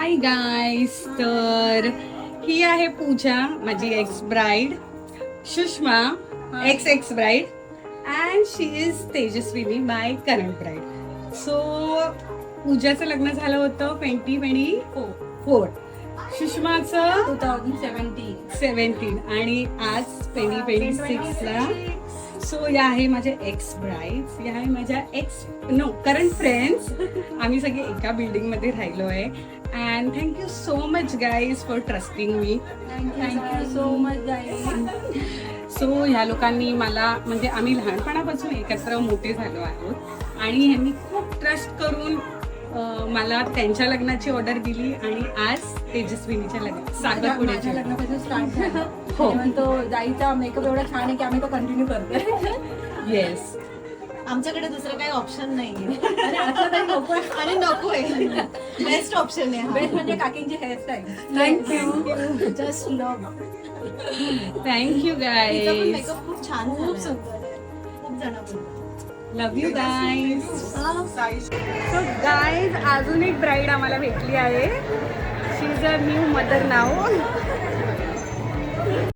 Hi guys, तर ही आहे पूजा, माझी ex bride, Sushma ex ex bride, and she is Tejaswini my current bride. So पूजाचं लग्न झालं होतं 2024, सुषमाचं 2017 आणि आज 2026ला. सो या आहे माझ्या एक्स ब्राईड्स, या आहे माझ्या करंट फ्रेंड्स. आम्ही सगळे एका बिल्डिंग मध्ये राहिलो आहे. And thank you so much guys for trusting me. Thank you so much guys. So ह्या लोकांनी मला, म्हणजे आम्ही लहानपणापासून एकत्र मोठे झालो आहोत आणि ह्यांनी खूप ट्रस्ट करून मला त्यांच्या लग्नाची ऑर्डर दिली आणि आज तेजस्विनीच्या साखरपुड्याच्या लग्नापासून स्टार्ट झालं. हो. तो जाईचा मेकअप एवढा छान आहे की आम्ही तो कंटिन्यू करतोय. येस, आमच्याकडे दुसरं काही ऑप्शन नाहीये आणि असं काही नको आणि नकोय. बेस्ट ऑप्शन आहे बेस्ट म्हणजे काकींची hairstyle. Thank you just love. Thank you guys, makeup खूप छान, खूप सुंदर आहे. खूप जण बोलतात. Love you guys. So guys, अजून एक ब्राईड आम्हाला भेटली आहे. She is a new mother now.